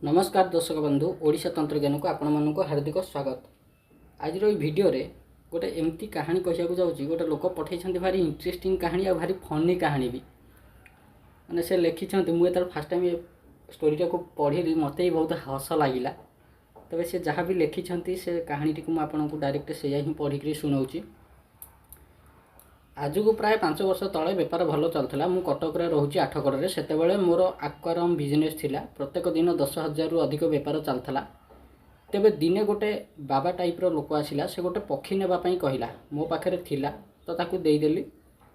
नमस्कार दर्शक बंधु ओडिशा तंत्रज्ञान को आपण मानक हार्दिक स्वागत। आज भिडियो रे गोटे एमती कहानी कहना जाऊँगी। गोटे लोक पठे भारी इंटरेस्टिंग कहानी आ भारी फनी कहानी भी मैंने से लिखिं। मुझे फास्ट टाइम स्टोरीटा को पढ़ी मत ही बहुत हस लगिला। तबे से जहाँ भी लिखिं से कहानी टी आपको डायरेक्ट से ही पढ़ी शुणाऊँ। आज को प्राय 5 वर्ष तले बेपार भल चलता। मु कटक रोचे आठगढ़ से मोर आक्वारियम बिजनेस थिला। प्रत्येक दिन 10,000 रु अधिक बेपार चलता। तेबे दिने गोटे बाबा टाइप लोक आसिला। से गोटे पक्षी नेबाई कहला। मो पाखे थिला तो ताकू देदेली।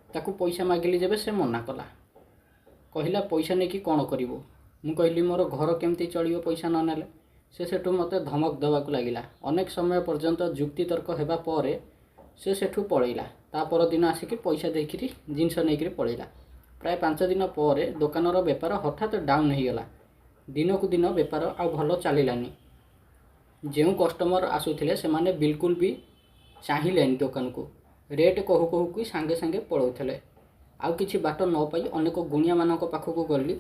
ताकू पैसा मागिली जब से मना कला। कहला पैसा नहीं कि कौन करिवो। मु कहली मोर घर केमती चलियो पैसा न नेले। से सेठू मते धमक देवाक लागिला। अनेक समय पर्यंत जुक्ति तर्क हेबा परे से सेठू पळैला। ता पर दिन आसिक पैसा देकिरी जिनस नहीं पळैला। प्राय 5 दिन पर दुकानर बेपार हठात डाउन हो गला। दिन को दिन बेपार आ भल चलानी। जो कस्टमर आसुथिले से माने बिल्कुल भी चाहिलेनी दुकान को। रेट कहू कहू कि सांगे सांगे पळौथिले। आउ किछि बाट न पाई अनेक गुणिया मानक पाखक गली।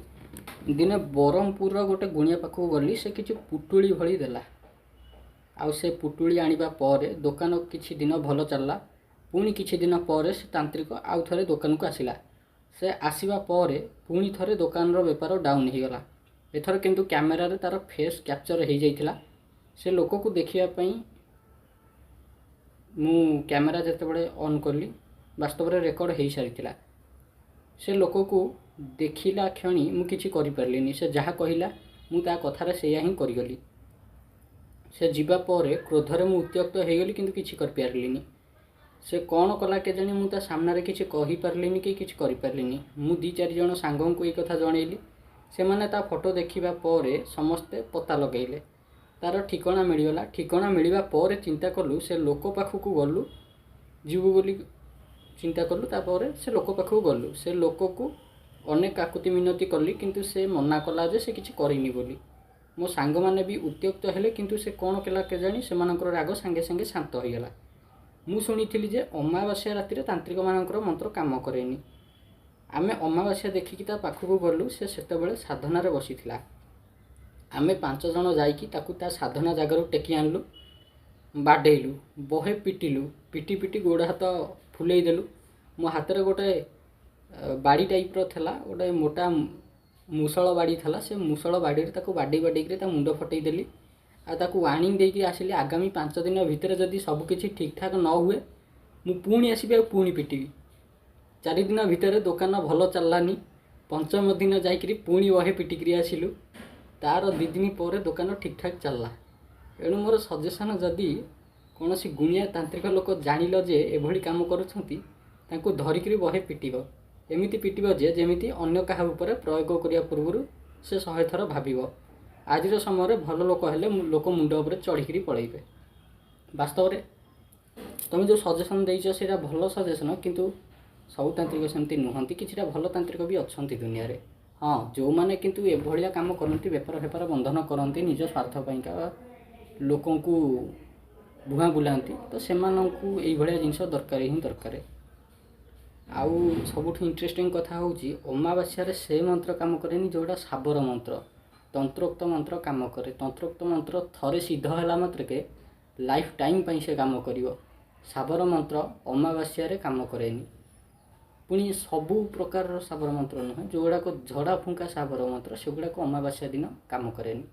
दिने बरहमपुर गोटे गुणिया पाखक गली। से किछि पुटुली भली देला। आउ से पुटुली आनिबा परे दुकान किछि दिन भल चलला। पुणी किछि दिन पर से तांत्रिक आउ थरे दुकान को आसिला। से आसीबा परे पुणी थरे दुकान रो बेपार डाउन हो गला। एथर किंतु कैमेरा रे तार फेस कैप्चर हो जाइथिला। से लोक को देखिया पई मु कैमेरा जते बडे ऑन करली वास्तव रे रेकॉर्ड हो सारिथिला। से लोक को देखिला क्षणी मु किछि करि परलिनी। से जहा कहिला मु ता कथारे सेया ही करि गली। से जीवा परे क्रोधरे मु उत्त्यक्त हो गली किंतु किछि कर पारलिनी। से कौन कला के जानी मु ता सामना रे किछि कहि परलिनी कि किछि करि परलिनी। मु 2-4 जण सांगों को ए कथा जणैली। से माने ता फोटो देखिबा परे समस्ते पता लगैले। तार ठिकाना मिलगला। ठिकाना मिलवा परे चिंता कलु से लोक पाखक गलु जीवु बोली चिंता कलु। तापर से लोक पाखक गलु। से लोक को अनेक काकुति मिनती कली किंतु से मना कला जे से किछि करिनी बोली। मो सांग माने भी उत्त्यक्त हेले किंतु से कौन कला के जानी से मानकर राग सांगे सांगे शांत हो गला। मु सुनिथिली जे अमावास्या राति रे तांत्रिक मानकर मंत्र काम करेनी। आमे अमावास्या देखिकी ता पाखक गलु। से सेतेबेले साधना रे बसिथिला। आमे 5 जण जाईकी ताकू ता साधना जगार टेकी आनलु। बाडेलु बहे पिटिलु। पिटी पिटी गोड़ हाथ फुलेई देलु। मो हाथ रे गोटे बाड़ी टाइप रो थला। गोटे मोटा मुसळ बाड़ी थला। से मुसळ बाड़ी रे ताकू बाडी बाडी ता मुंड फटई देली। आ ताकू वार्निंग देकी आसिली आगामी 5 दिन भितर जदि सब किछि ठीक ठाक न हुए मु पुणी आसीबी आ पुणी पिटिबी। 4 दिन भितर दुकान भल चललानी। 5म दिन जाइकरी पुणी वहे पिटिकरी आसिलु। तार 2 दिन पर दुकान ठीक ठाक चलला। एणु मोर सजेशन जदि कौन सी गुणिया तांत्रिक लोक जानिल जे एभली काम करुछंती तांको धरिकरी वहे पिटिबो। एमिति पिटिबो जे जेमिति अन्य काहा ऊपर प्रयोग करिया पूर्वरु से 100 थर भाबिबो। आजिर समय भल लोक हेले लोक मुंड उपर चढ़िकी पलैबे। वास्तव में तुम जो सजेसन देइछ सेटा भल सजेसन किंतु सब तांत्रिक सेमती नुहंती। किछिटा भल तांत्रिक भी अच्छंती दुनिया रे। हाँ जो माने किंतु ए भलिया काम करंती बेपार फेपार बंधन करंती निज स्वार्थ पइका लोकन को भुआ बुलांती तो सेमानंकु एई भलिया जिंस दरकार ही दरकार। आउ सबुठ इंटरेस्टिंग कथा होउची अमावास्या रे से मंत्र काम करेनी जोडा साबर मंत्र तंत्रोक्त मंत्र काम करे। तंत्रोक्त मंत्र थरे सिद्ध होला मात्र के लाइफ टाइम पई से काम करिवो। साबर मंत्र अमावास्या रे काम करेनी। पुणी सबु प्रकार साबर मंत्र नुहे जोगुड़ा को झड़ा फुंका साबर मंत्र सेगुड़ा को अमावास्या दिन काम करेनी।